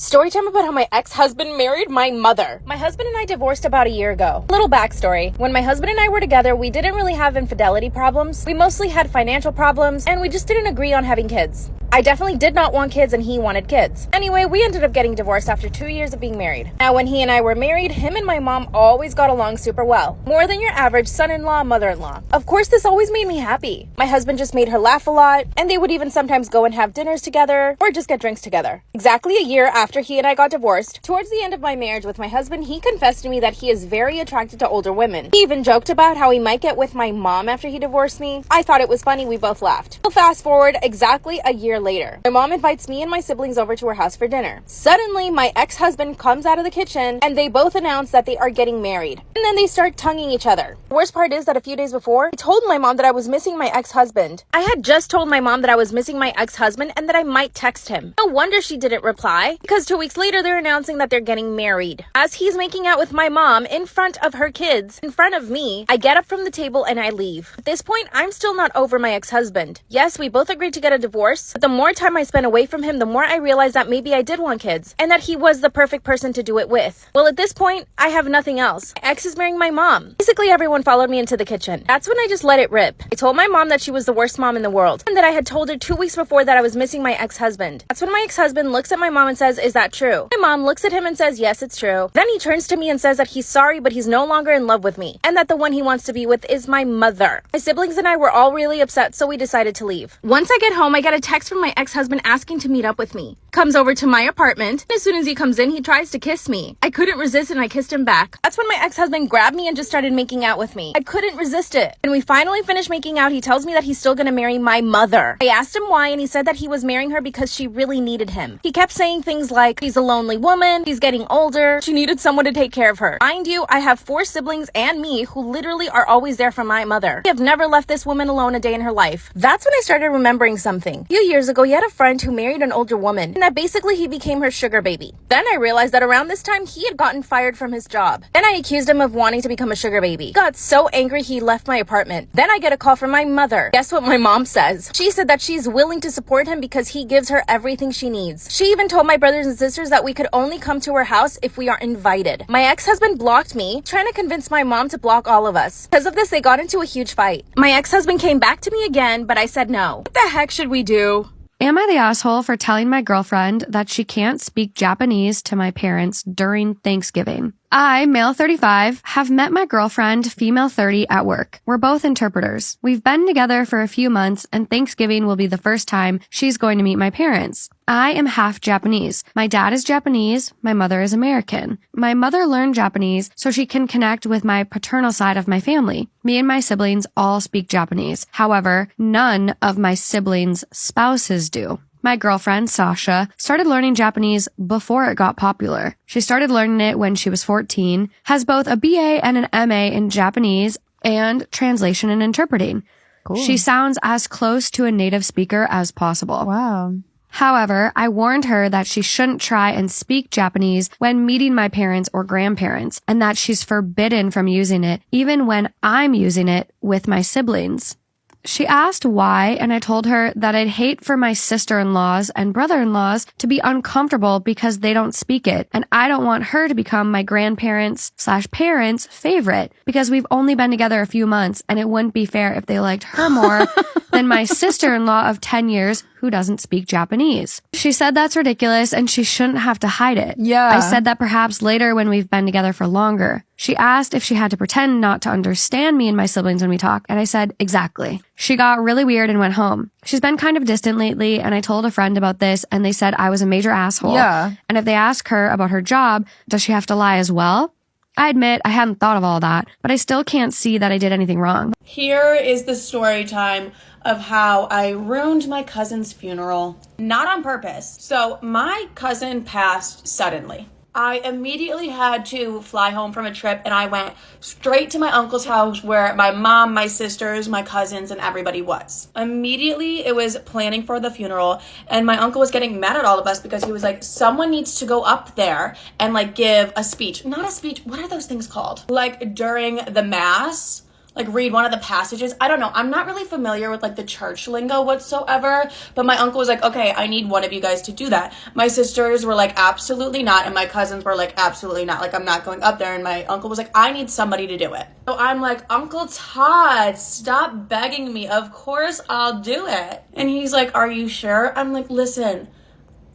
Story time about how my ex-husband married my mother. My husband and I divorced about a year ago. Little backstory. When my husband and I were together, we didn't really have infidelity problems. We mostly had financial problems, and we just didn't agree on having kids. I definitely did not want kids, and he wanted kids. Anyway, we ended up getting divorced after 2 years of being married. Now, when he and I were married, him and my mom always got along super well. More than your average son-in-law, mother-in-law. Of course, this always made me happy. My husband just made her laugh a lot, and they would even sometimes go and have dinners together, or just get drinks together. Exactly a year after he and I got divorced, towards the end of my marriage with my husband, he confessed to me that he is very attracted to older women. He even joked about how he might get with my mom after he divorced me. I thought it was funny, we both laughed. We'll fast forward exactly a year later. My mom invites me and my siblings over to her house for dinner. Suddenly, my ex-husband comes out of the kitchen and they both announce that they are getting married. And then they start tonguing each other. The worst part is that a few days before, I told my mom that I was missing my ex-husband. I had just told my mom that I was missing my ex-husband and that I might text him. No wonder she didn't reply, because 2 weeks later, they're announcing that they're getting married. As he's making out with my mom in front of her kids, in front of me, I get up from the table and I leave. At this point, I'm still not over my ex-husband. Yes, we both agreed to get a divorce, but the more time I spent away from him, the more I realized that maybe I did want kids, and that he was the perfect person to do it with. Well, at this point, I have nothing else. My ex is marrying my mom. Basically, everyone followed me into the kitchen. That's when I just let it rip. I told my mom that she was the worst mom in the world, and that I had told her 2 weeks before that I was missing my ex-husband. That's when my ex-husband looks at my mom and says, "Is that true?" My mom looks at him and says, "Yes, it's true." Then he turns to me and says that he's sorry, but he's no longer in love with me, and that the one he wants to be with is my mother. My siblings and I were all really upset, so we decided to leave. Once I get home, I get a text from my ex-husband asking to meet up with me. Comes over to my apartment. As soon as he comes in, he tries to kiss me. I couldn't resist and I kissed him back. That's when my ex-husband grabbed me and just started making out with me. I couldn't resist it. When we finally finished making out, he tells me that he's still gonna marry my mother. I asked him why, and he said that he was marrying her because she really needed him. He kept saying things like, she's a lonely woman, she's getting older, she needed someone to take care of her. Mind you, I have 4 siblings and me who literally are always there for my mother. I have never left this woman alone a day in her life. That's when I started remembering something. A few years ago, he had a friend who married an older woman, and that basically he became her sugar baby. Then I realized that around this time, he had gotten fired from his job. Then I accused him of wanting to become a sugar baby. He got so angry he left my apartment. Then I get a call from my mother. Guess what my mom says? She said that she's willing to support him because he gives her everything she needs. She even told my brothers and sisters that we could only come to her house if we are invited. My ex-husband blocked me, trying to convince my mom to block all of us. Because of this, they got into a huge fight. My ex-husband came back to me again, but I said no. What the heck should we do? Am I the asshole for telling my girlfriend that she can't speak Japanese to my parents during Thanksgiving? I, male 35, have met my girlfriend, female 30, at work. We're both interpreters. We've been together for a few months, and Thanksgiving will be the first time she's going to meet my parents. I am half Japanese. My dad is Japanese. My mother is American. My mother learned Japanese so she can connect with my paternal side of my family. Me and my siblings all speak Japanese. However, none of my siblings' spouses do. My girlfriend, Sasha, started learning Japanese before it got popular. She started learning it when she was 14, has both a BA and an MA in Japanese and translation and interpreting. Cool. She sounds as close to a native speaker as possible. Wow. However, I warned her that she shouldn't try and speak Japanese when meeting my parents or grandparents, and that she's forbidden from using it, even when I'm using it with my siblings. She asked why, and I told her that I'd hate for my sister-in-laws and brother-in-laws to be uncomfortable because they don't speak it, and I don't want her to become my grandparents/parents' favorite because we've only been together a few months, and it wouldn't be fair if they liked her more than my sister-in-law of 10 years who doesn't speak Japanese. She said that's ridiculous and she shouldn't have to hide it. Yeah. I said that perhaps later when we've been together for longer. She asked if she had to pretend not to understand me and my siblings when we talk, and I said, exactly. She got really weird and went home. She's been kind of distant lately, and I told a friend about this, and they said I was a major asshole. Yeah. And if they ask her about her job, does she have to lie as well? I admit I hadn't thought of all that, but I still can't see that I did anything wrong. Here is the story time of how I ruined my cousin's funeral, not on purpose. So my cousin passed suddenly. I immediately had to fly home from a trip, and I went straight to my uncle's house where my mom, my sisters, my cousins, and everybody was. Immediately, it was planning for the funeral, and my uncle was getting mad at all of us because he was like, someone needs to go up there and like give a speech. Not a speech, what are those things called? Like during the mass. like read one of the passages. I don't know. I'm not really familiar with like the church lingo whatsoever, but my uncle was like, okay, I need one of you guys to do that. My sisters were like, absolutely not. And my cousins were like, absolutely not. Like, I'm not going up there. And my uncle was like, I need somebody to do it. So I'm like, Uncle Todd, stop begging me. Of course I'll do it. And he's like, are you sure? I'm like, listen,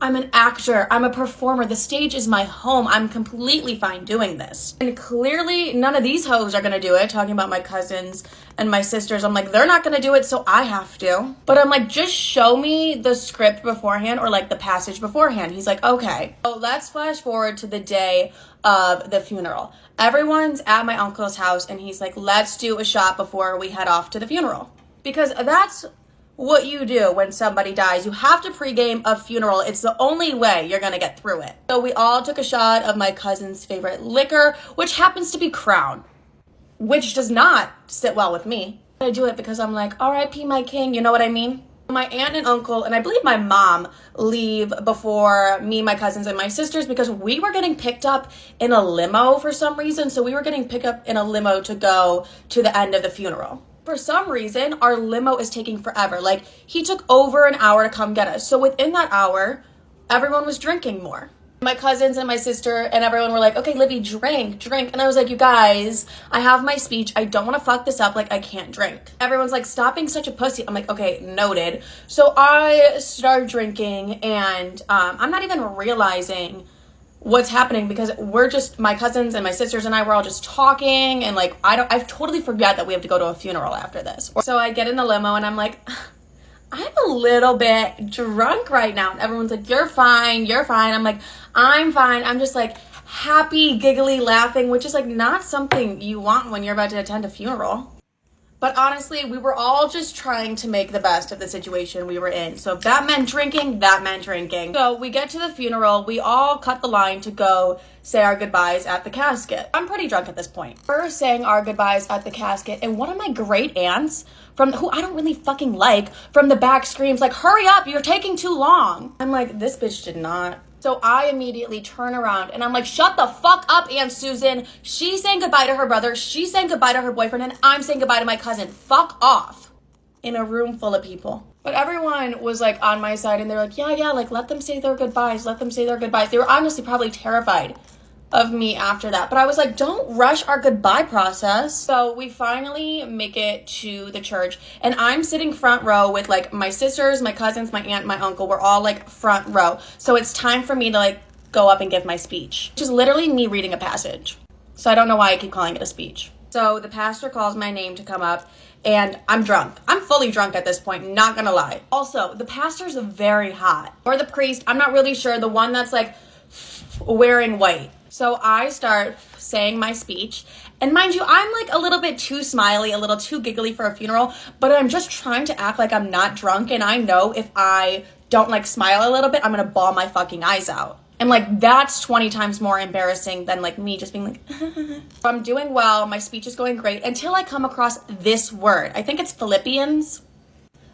I'm an actor. I'm a performer. The stage is my home. I'm completely fine doing this. And clearly none of these hoes are going to do it, talking about my cousins and my sisters. I'm like, they're not going to do it, so I have to. But I'm like, just show me the script beforehand or like the passage beforehand. He's like, okay. So let's flash forward to the day of the funeral. Everyone's at my uncle's house and he's like, let's do a shot before we head off to the funeral. Because that's what you do when somebody dies. You have to pregame a funeral. It's the only way you're gonna get through it. So we all took a shot of my cousin's favorite liquor, which happens to be Crown, which does not sit well with me. I do it because I'm like, R.I.P. my king, you know what I mean? My aunt and uncle, and I believe my mom, leave before me, my cousins, and my sisters because we were getting picked up in a limo for some reason. So we were getting picked up in a limo to go to the end of the funeral. For some reason, our limo is taking forever. Like, he took over an hour to come get us. So within that hour, everyone was drinking more. My cousins and my sister and everyone were like, okay, Livy, drink. And I was like, you guys, I have my speech. I don't want to fuck this up. Like, I can't drink. Everyone's like, stop being such a pussy. I'm like, okay, noted. So I start drinking and I'm not even realizing what's happening because we're just, my cousins and my sisters and I were all just talking and like, I totally forget that we have to go to a funeral after this. So I get in the limo and I'm like, I'm a little bit drunk right now. And everyone's like, you're fine. I'm like, I'm fine. I'm just like happy, giggly, laughing, which is like not something you want when you're about to attend a funeral. But honestly, we were all just trying to make the best of the situation we were in. So if that meant drinking, that meant drinking. So we get to the funeral. We all cut the line to go say our goodbyes at the casket. I'm pretty drunk at this point. We're saying our goodbyes at the casket, and one of my great aunts, who I don't really fucking like, from the back screams like, hurry up, you're taking too long. I'm like, this bitch did not. So I immediately turn around and I'm like, shut the fuck up, Aunt Susan. She's saying goodbye to her brother. She's saying goodbye to her boyfriend. And I'm saying goodbye to my cousin. Fuck off. In a room full of people. But everyone was like on my side and they're like, yeah, like let them say their goodbyes. They were honestly probably terrified of me after that. But I was like, don't rush our goodbye process. So we finally make it to the church and I'm sitting front row with like my sisters, my cousins, my aunt, my uncle. We're all like front row. So it's time for me to like go up and give my speech, which is literally me reading a passage. So I don't know why I keep calling it a speech. So the pastor calls my name to come up and I'm drunk. I'm fully drunk at this point, not gonna lie. Also, the pastor's very hot. Or the priest, I'm not really sure. The one that's like wearing white. So I start saying my speech, and mind you, I'm like a little bit too smiley, a little too giggly for a funeral, but I'm just trying to act like I'm not drunk, and I know if I don't like smile a little bit, I'm gonna bawl my fucking eyes out. And like, that's 20 times more embarrassing than like me just being like, I'm doing well, my speech is going great, until I come across this word. I think it's Philippians.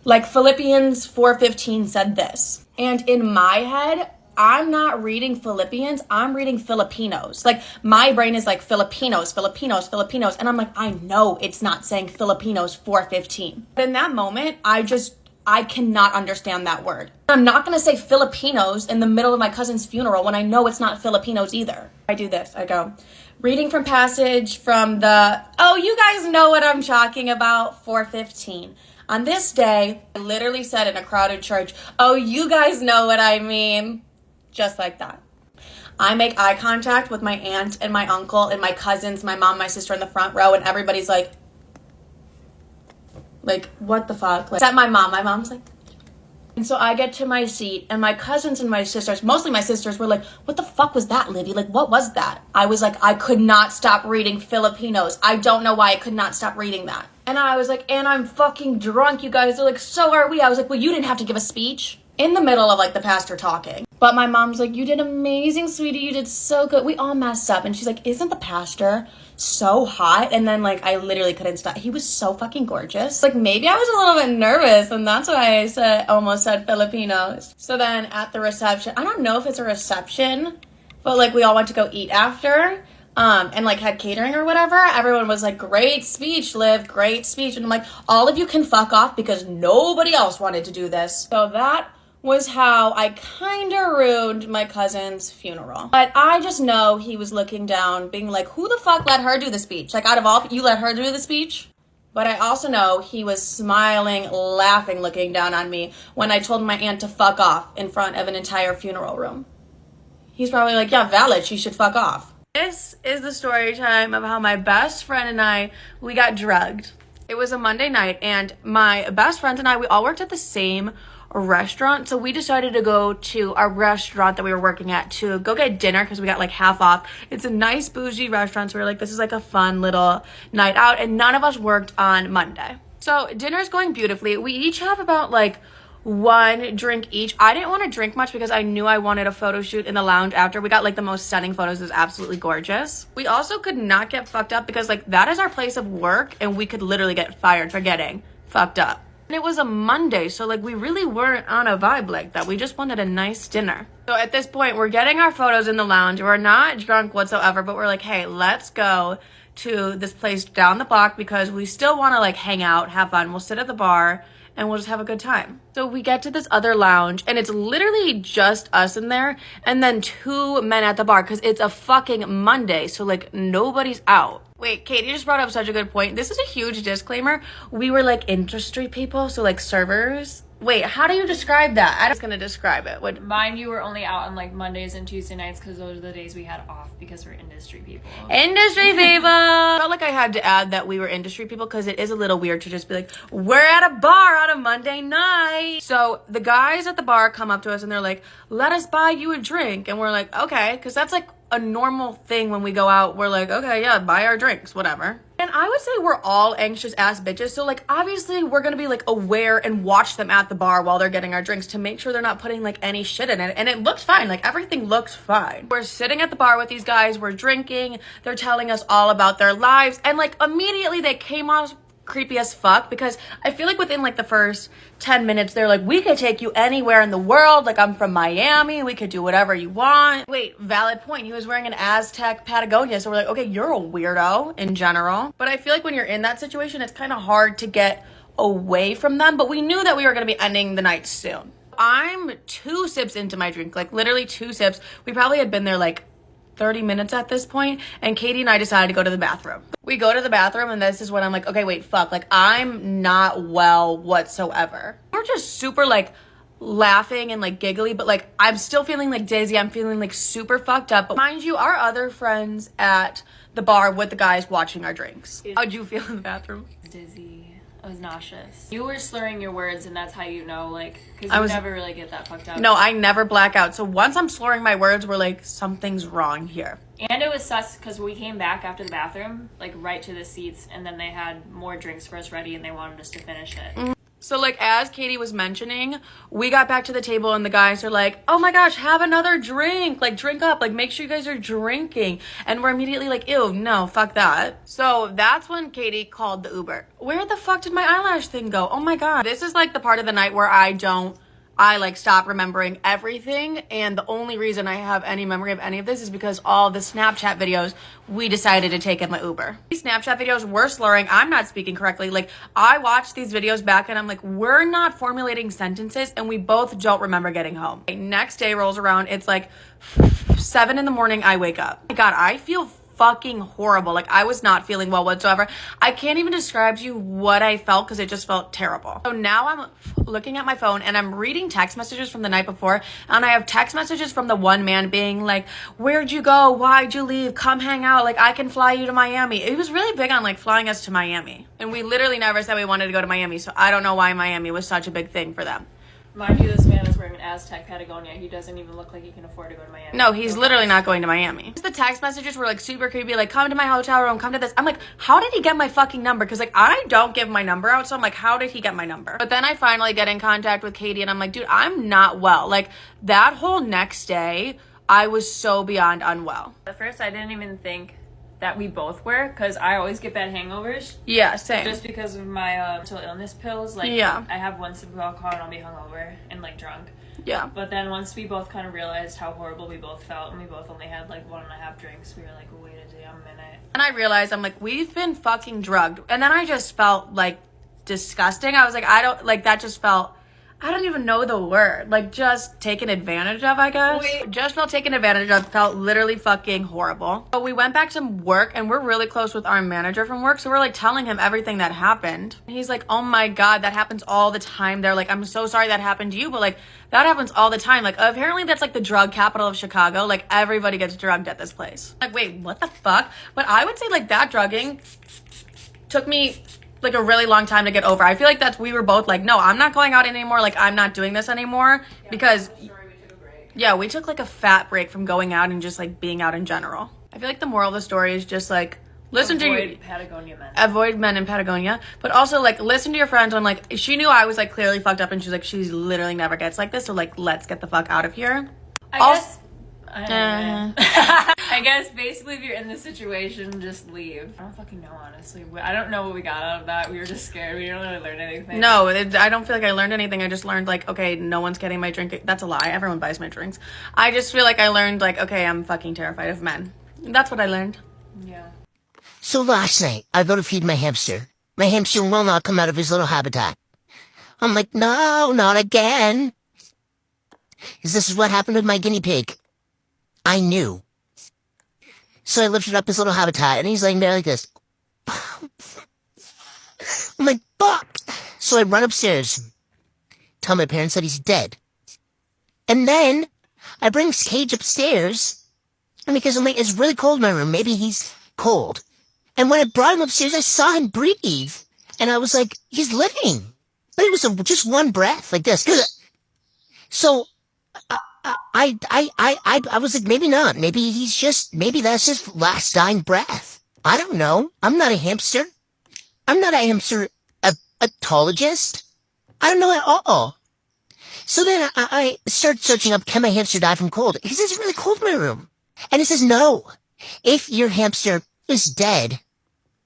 Like Philippians 4:15 said this. And in my head, I'm not reading Philippians, I'm reading Filipinos. Like my brain is like Filipinos. And I'm like, I know it's not saying Filipinos 4:15. But in that moment, I cannot understand that word. I'm not gonna say Filipinos in the middle of my cousin's funeral when I know it's not Filipinos either. I do this, I go, reading from passage from you guys know what I'm talking about, 4:15. On this day, I literally said in a crowded church, oh, you guys know what I mean. Just like that. I make eye contact with my aunt and my uncle and my cousins, my mom, my sister in the front row, and everybody's like, what the fuck? Like, except my mom. My mom's like, and so I get to my seat, and my cousins and my sisters, mostly my sisters, were like, what the fuck was that, Livy? Like, what was that? I was like, I could not stop reading Filipinos. I don't know why I could not stop reading that. And I was like, and I'm fucking drunk, you guys. They're like, so are we. I was like, well, you didn't have to give a speech. In the middle of like the pastor talking. But my mom's like, you did amazing, sweetie. You did so good. We all messed up. And she's like, isn't the pastor so hot? And then like, I literally couldn't stop. He was so fucking gorgeous. Like maybe I was a little bit nervous and that's why I almost said Filipinos. So then at the reception, I don't know if it's a reception, but like we all went to go eat after. and like had catering or whatever, everyone was like, great speech, Liv, great speech. And I'm like, all of you can fuck off because nobody else wanted to do this. So that was how I kind of ruined my cousin's funeral. But I just know he was looking down, being like, who the fuck let her do the speech? Like, out of all, you let her do the speech? But I also know he was smiling, laughing, looking down on me when I told my aunt to fuck off in front of an entire funeral room. He's probably like, yeah, valid, she should fuck off. This is the story time of how my best friend and I, we got drugged. It was a Monday night, and my best friend and I, we all worked at the same restaurant, so we decided to go to our restaurant that we were working at to go get dinner because we got like half off. It's a nice bougie restaurant, so we were like, this is like a fun little night out, and none of us worked on Monday. So dinner's going beautifully. We each have about like one drink each. I didn't want to drink much because I knew I wanted a photo shoot in the lounge after. We got like the most stunning photos. It was absolutely gorgeous. We also could not get fucked up because like that is our place of work, and we could literally get fired for getting fucked up. And it was a Monday, so like we really weren't on a vibe like that. We just wanted a nice dinner. So at this point, we're getting our photos in the lounge. We're not drunk whatsoever, but we're like, hey, let's go to this place down the block because we still want to like hang out, have fun. We'll sit at the bar and we'll just have a good time. So we get to this other lounge, and it's literally just us in there and then two men at the bar because it's a fucking Monday, so like nobody's out. Wait, Katie just brought up such a good point. This is a huge disclaimer. We were like industry people, so like servers. Wait, how do you describe that? I'm just gonna describe it. What? Mind you, were only out on like Mondays and Tuesday nights because those are the days we had off because we're industry people. Industry people! I felt like I had to add that we were industry people because it is a little weird to just be like, we're at a bar on a Monday night. So the guys at the bar come up to us and they're like, let us buy you a drink. And we're like, okay, because that's like a normal thing when we go out. We're like, okay, yeah, buy our drinks, whatever. And I would say we're all anxious ass bitches. So like, obviously we're going to be like aware and watch them at the bar while they're getting our drinks to make sure they're not putting like any shit in it. And it looked fine. Like everything looked fine. We're sitting at the bar with these guys. We're drinking. They're telling us all about their lives. And like immediately they came off creepy as fuck because I feel like within like the first 10 minutes they're like, we could take you anywhere in the world, like I'm from Miami, we could do whatever you want. Wait, valid point, he was wearing an Aztec Patagonia, so we're like, okay, you're a weirdo in general. But I feel like when you're in that situation it's kind of hard to get away from them, but we knew that we were going to be ending the night soon. I'm 2 sips into my drink, like literally 2 sips. We probably had been there like 30 minutes at this point, and Katie and I decided to go to the bathroom. We go to the bathroom, and this is when I'm like, okay, wait, fuck, like I'm not well whatsoever. We're just super like laughing and like giggly, but like I'm still feeling like dizzy. I'm feeling like super fucked up. But mind you, our other friends at the bar with the guys watching our drinks. How'd you feel in the bathroom? Dizzy. I was nauseous. You were slurring your words, and that's how you know, like, because you never really get that fucked up. No, I never black out. So once I'm slurring my words, we're like, something's wrong here. And it was sus because we came back after the bathroom, like right to the seats, and then they had more drinks for us ready, and they wanted us to finish it. So like as Katie was mentioning, we got back to the table and the guys are like, oh my gosh, have another drink, like drink up, like make sure you guys are drinking. And we're immediately like, ew, no, fuck that. So that's when Katie called the Uber. Where the fuck did my eyelash thing go? Oh my God. This is like the part of the night where I like stop remembering everything, and the only reason I have any memory of any of this is because all the Snapchat videos we decided to take in the Uber. These Snapchat videos were slurring. I'm not speaking correctly. Like I watched these videos back and I'm like, we're not formulating sentences, and we both don't remember getting home. Next day rolls around. It's like 7 in the morning. I wake up. Oh my God, I feel fucking horrible. Like I was not feeling well whatsoever. I can't even describe to you what I felt because it just felt terrible. So now I'm looking at my phone and I'm reading text messages from the night before, and I have text messages from the one man being like, where'd you go? Why'd you leave? Come hang out. Like I can fly you to Miami. He was really big on like flying us to Miami, and we literally never said we wanted to go to Miami, so I don't know why Miami was such a big thing for them. Mind you, this man is wearing an Aztec Patagonia. He doesn't even look like he can afford to go to Miami. No, he's literally not going to Miami. The text messages were like super creepy, like come to my hotel room, come to this. I'm like, how did he get my fucking number? Because like I don't give my number out, so I'm like, how did he get my number? But then I finally get in contact with Katie and I'm like, dude, I'm not well. Like that whole next day, I was so beyond unwell. At first, I didn't even think that we both were, because I always get bad hangovers. Yeah, same. Just because of my mental illness pills. Like, yeah. I have one sip of alcohol and I'll be hungover and like drunk. Yeah. But then once we both kind of realized how horrible we both felt, and we both only had like 1.5 drinks, we were like, wait a damn minute. And I realized, I'm like, we've been fucking drugged. And then I just felt like disgusting. I was like, that just felt, I don't even know the word. Like, just taken advantage of, I guess. Just felt taken advantage of. Felt literally fucking horrible. But we went back to work, and we're really close with our manager from work. So we're like telling him everything that happened. And he's like, oh my God, that happens all the time. They're like, I'm so sorry that happened to you. But like, that happens all the time. Like, apparently that's like the drug capital of Chicago. Like, everybody gets drugged at this place. Like, wait, what the fuck? But I would say like that drugging took me like a really long time to get over. I feel like we were both like, no, I'm not going out anymore. Like, I'm not doing this anymore. Because we took like a fat break from going out and just like being out in general. I feel like the moral of the story is just like, avoid men in Patagonia, but also like listen to your friends on like, she knew I was like clearly fucked up and she's like, she literally never gets like this. So like, let's get the fuck out of here. I guess basically if you're in this situation, just leave. I don't fucking know, honestly. I don't know what we got out of that. We were just scared. We didn't really learn anything. No, I don't feel like I learned anything. I just learned like, okay, no one's getting my drink. That's a lie. Everyone buys my drinks. I just feel like I learned like, okay, I'm fucking terrified of men. That's what I learned. Yeah. So last night, I go to feed my hamster. My hamster will not come out of his little habitat. I'm like, no, not again. Because this is what happened with my guinea pig. I knew. So I lifted up his little habitat, and he's laying there like this. I'm like, fuck. So I run upstairs, tell my parents that he's dead. And then I bring his cage upstairs, and because I'm like, it's really cold in my room. Maybe he's cold. And when I brought him upstairs, I saw him breathe. And I was like, he's living. But it was just one breath, like this. So I was like, maybe not. Maybe that's his last dying breath. I don't know. I'm not a hamster. I'm not a hamster etologist. I don't know at all. So then I started searching up, can my hamster die from cold? Because it's really cold in my room. And it says no. If your hamster is dead,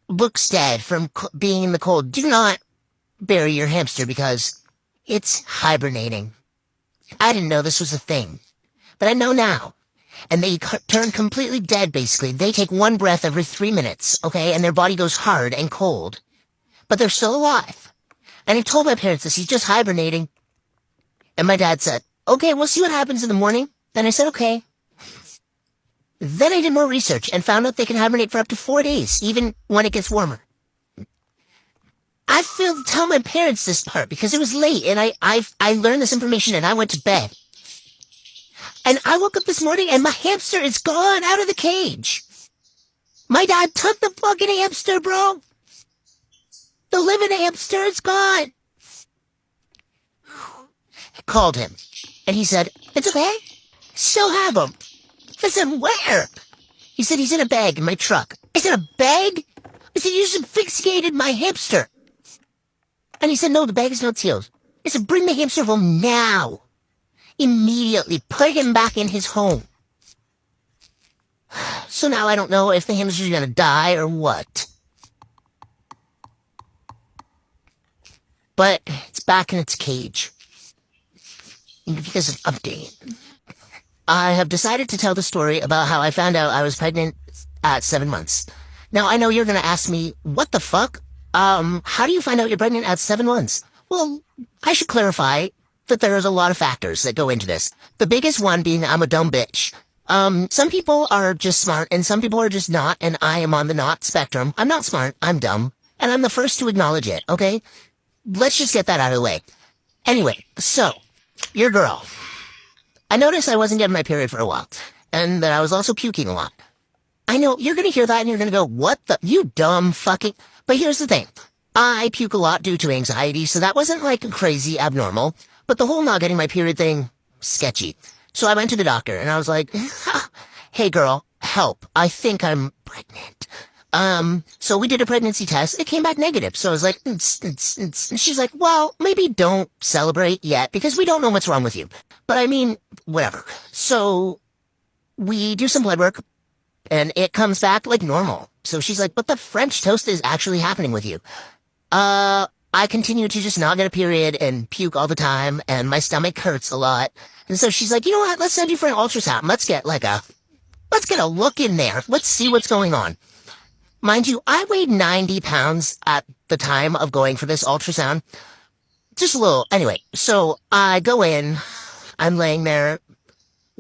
looks dead from being in the cold, do not bury your hamster because it's hibernating. I didn't know this was a thing, but I know now. And they turn completely dead, basically. They take one breath every 3 minutes, okay? And their body goes hard and cold. But they're still alive. And I told my parents this, he's just hibernating. And my dad said, okay, we'll see what happens in the morning. Then I said, okay. Then I did more research and found out they can hibernate for up to 4 days, even when it gets warmer. I failed to tell my parents this part because it was late and I learned this information and I went to bed. And I woke up this morning and my hamster is gone out of the cage. My dad took the fucking hamster, bro. The living hamster is gone. I called him and he said, it's okay. Still have him. I said, where? He said, he's in a bag in my truck. I said, a bag? I said, you just asphyxiated my hamster. And he said, no, the bag is not sealed. I said, bring the hamster home now. Immediately. Put him back in his home. So now I don't know if the hamster's gonna die or what. But it's back in its cage. Because of an update. I have decided to tell the story about how I found out I was pregnant at 7 months. Now, I know you're going to ask me, what the fuck? How do you find out you're pregnant at 7 months? Well, I should clarify that there is a lot of factors that go into this. The biggest one being I'm a dumb bitch. Some people are just smart and some people are just not, and I am on the not spectrum. I'm not smart, I'm dumb, and I'm the first to acknowledge it, okay? Let's just get that out of the way. Anyway, so, your girl. I noticed I wasn't getting my period for a while, and that I was also puking a lot. I know, you're gonna hear that and you're gonna go, what the, you dumb fucking, but here's the thing. I puke a lot due to anxiety, so that wasn't like crazy abnormal, but the whole not getting my period thing, sketchy. So I went to the doctor and I was like, hey girl, help, I think I'm pregnant. So we did a pregnancy test. It came back negative. So I was like, and she's like, well, maybe don't celebrate yet because we don't know what's wrong with you. But I mean, whatever. So we do some blood work and it comes back like normal. So she's like, but the French toast is actually happening with you. I continue to just not get a period and puke all the time, and my stomach hurts a lot. And so she's like, you know what? Let's send you for an ultrasound. Let's get a look in there. Let's see what's going on. Mind you, I weighed 90 pounds at the time of going for this ultrasound. Just a little. Anyway, so I go in. I'm laying there.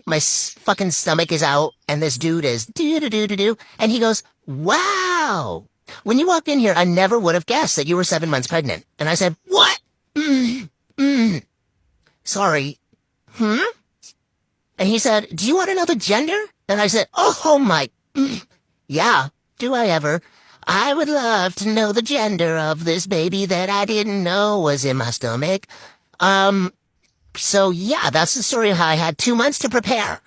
My fucking stomach is out, and this dude is do-do-do-do-do. And he goes, wow. When you walked in here, I never would have guessed that you were 7 months pregnant. And I said, what? Sorry. And he said, do you want to know the gender? And I said, oh my, yeah, do I ever? I would love to know the gender of this baby that I didn't know was in my stomach. So yeah, that's the story of how I had 2 months to prepare.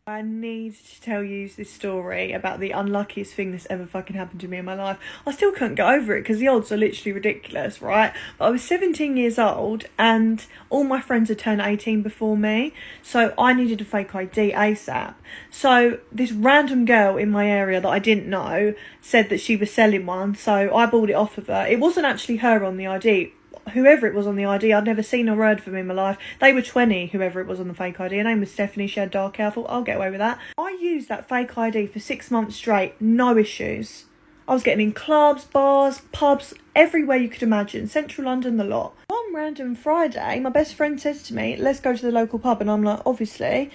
I need to tell you this story about the unluckiest thing that's ever fucking happened to me in my life. I still couldn't get over it because the odds are literally ridiculous, right? But I was 17 years old and all my friends had turned 18 before me, so I needed a fake ID ASAP. So this random girl in my area that I didn't know said that she was selling one, so I bought it off of her. It wasn't actually her on the ID. Whoever it was on the ID, I'd never seen or heard from in my life. They were 20, whoever it was on the fake ID. Her name was Stephanie. She had dark hair. I thought, I'll get away with that. I used that fake ID for 6 months straight. No issues. I was getting in clubs, bars, pubs, everywhere you could imagine. Central London, the lot. One random Friday, my best friend says to me, let's go to the local pub. And I'm like, obviously.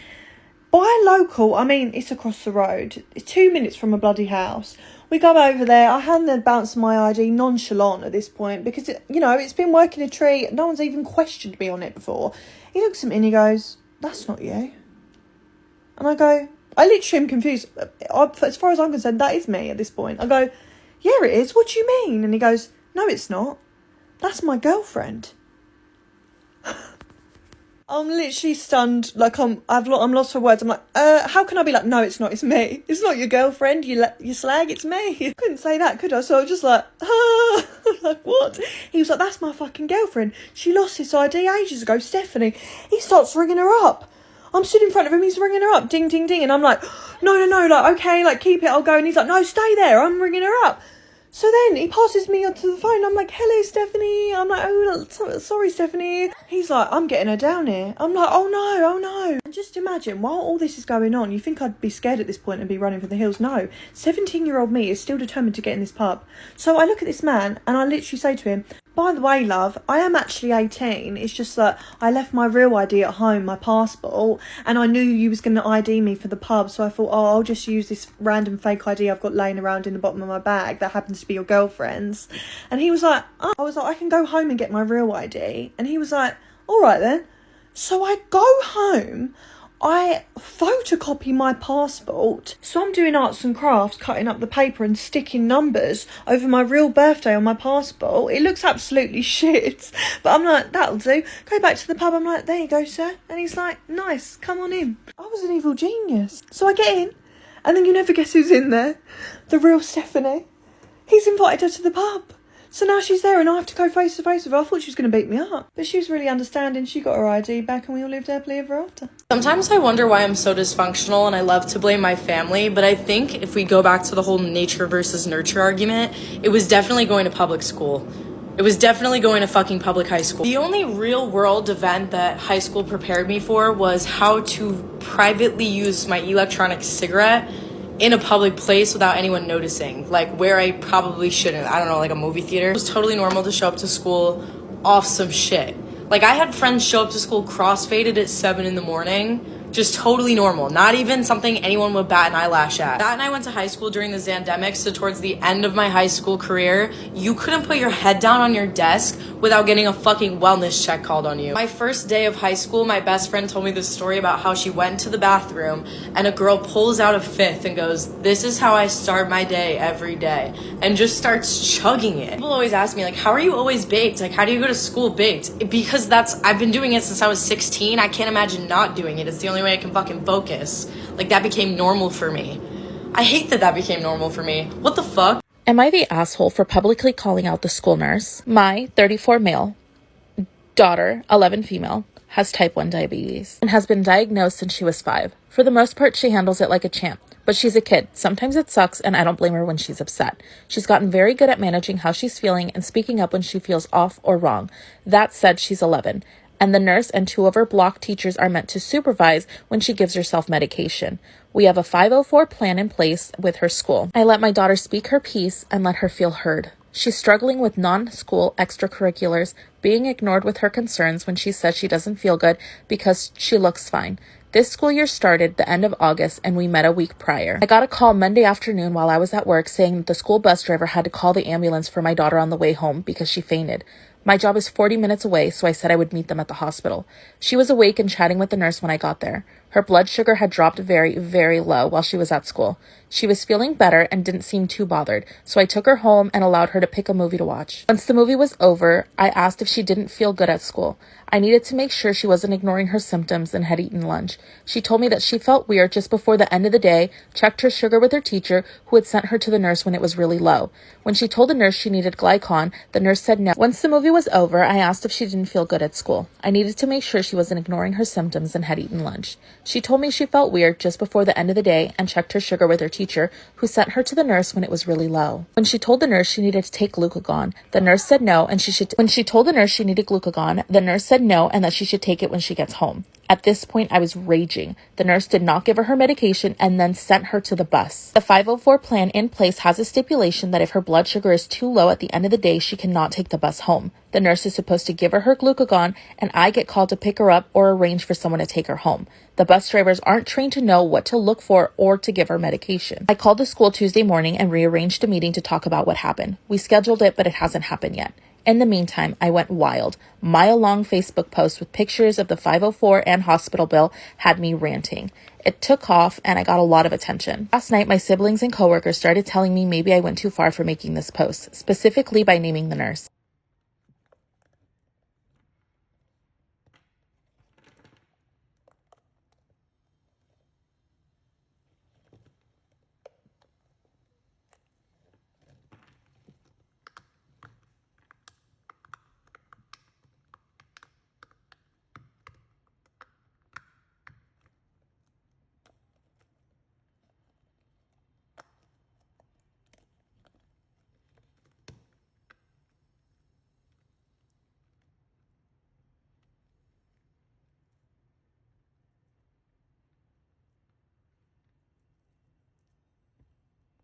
By local, I mean it's across the road. It's 2 minutes from a bloody house. We go over there. I hand the bouncer my ID nonchalant at this point because, it's been working a treat. No one's even questioned me on it before. He looks at me and he goes, that's not you. And I literally am confused. As far as I'm concerned, that is me at this point. I go, yeah, it is. What do you mean? And he goes, no, it's not. That's my girlfriend. I'm literally stunned, like I'm lost for words. I'm like, how can I be like, no, it's not, it's me. It's not your girlfriend, you slag, it's me. I couldn't say that, could I? So I was just like, like, what? He was like, that's my fucking girlfriend. She lost his ID ages ago, Stephanie. He starts ringing her up. I'm stood in front of him, he's ringing her up, ding, ding, ding. And I'm like, no, like, okay, like, keep it, I'll go. And he's like, no, stay there, I'm ringing her up. So then he passes me onto the phone. I'm like, hello, Stephanie. I'm like, oh, sorry, Stephanie. He's like, I'm getting her down here. I'm like, oh no. And just imagine, while all this is going on, you think I'd be scared at this point and be running for the hills. No, 17-year-old me is still determined to get in this pub. So I look at this man and I literally say to him, by the way, love, I am actually 18. It's just that I left my real ID at home, my passport, and I knew you was going to ID me for the pub. So I thought, I'll just use this random fake ID I've got laying around in the bottom of my bag that happens to be your girlfriend's. And he was like, I was like, I can go home and get my real ID. And he was like, all right then. So I go home. I photocopy my passport. So I'm doing arts and crafts, cutting up the paper and sticking numbers over my real birthday on my passport. It looks absolutely shit. But I'm like, that'll do. Go back to the pub. I'm like, there you go, sir. And he's like, nice, come on in. I was an evil genius. So I get in. And then you never guess who's in there. The real Stephanie. He's invited her to the pub. So now she's there and I have to go face to face with her. I thought she was going to beat me up. But she was really understanding. She got her ID back and we all lived happily ever after. Sometimes I wonder why I'm so dysfunctional and I love to blame my family, but I think if we go back to the whole nature versus nurture argument, it was definitely going to public school. It was definitely going to fucking public high school. The only real world event that high school prepared me for was how to privately use my electronic cigarette in a public place without anyone noticing, like where I probably shouldn't. I don't know, like a movie theater. It was totally normal to show up to school off some shit. Like I had friends show up to school crossfaded at 7 a.m, just totally normal. Not even something anyone would bat an eyelash at. That and I went to high school during the Zandemic, so towards the end of my high school career, you couldn't put your head down on your desk without getting a fucking wellness check called on you. My first day of high school, my best friend told me this story about how she went to the bathroom and a girl pulls out a fifth and goes, this is how I start my day every day, and just starts chugging it. People always ask me, like, how are you always baked? Like, how do you go to school baked? Because I've been doing it since I was 16. I can't imagine not doing it. It's the only way I can fucking focus. Like, that became normal for me. I hate that became normal for me. What the fuck? Am I the asshole for publicly calling out the school nurse? My 34 male, daughter, 11 female, has type 1 diabetes and has been diagnosed since she was 5. For the most part, she handles it like a champ. But she's a kid. Sometimes it sucks, and I don't blame her when she's upset. She's gotten very good at managing how she's feeling and speaking up when she feels off or wrong. That said, she's 11. And the nurse and 2 of her block teachers are meant to supervise when she gives herself medication. We have a 504 plan in place with her school. I let my daughter speak her piece and let her feel heard. She's struggling with non-school extracurriculars, being ignored with her concerns when she says she doesn't feel good because she looks fine. This school year started the end of August, and we met a week prior. I got a call Monday afternoon while I was at work saying that the school bus driver had to call the ambulance for my daughter on the way home because she fainted. My job is 40 minutes away, so I said I would meet them at the hospital. She was awake and chatting with the nurse when I got there. Her blood sugar had dropped very, very low while she was at school. She was feeling better and didn't seem too bothered, so I took her home and allowed her to pick a movie to watch. Once the movie was over, I asked if she didn't feel good at school. I needed to make sure she wasn't ignoring her symptoms and had eaten lunch. She told me that she felt weird just before the end of the day, checked her sugar with her teacher, who had sent her to the nurse when it was really low. When she told the nurse she needed glycon, the nurse said no. Once the movie was over, I asked if she didn't feel good at school. I needed to make sure she wasn't ignoring her symptoms and had eaten lunch. She told me she felt weird just before the end of the day and checked her sugar with her teacher, who sent her to the nurse when it was really low. When she told the nurse she needed to take glucagon, the nurse said no, and when she told the nurse she needed glucagon, the nurse said no and that she should take it when she gets home. At this point, I was raging. The nurse did not give her medication and then sent her to the bus. The 504 plan in place has a stipulation that if her blood sugar is too low at the end of the day, she cannot take the bus home. The nurse is supposed to give her glucagon, and I get called to pick her up or arrange for someone to take her home. The bus drivers aren't trained to know what to look for or to give her medication. I called the school Tuesday morning and rearranged a meeting to talk about what happened. We scheduled it, but it hasn't happened yet. In the meantime, I went wild. Mile-long Facebook posts with pictures of the 504 and hospital bill had me ranting. It took off, and I got a lot of attention. Last night, my siblings and coworkers started telling me maybe I went too far for making this post, specifically by naming the nurse.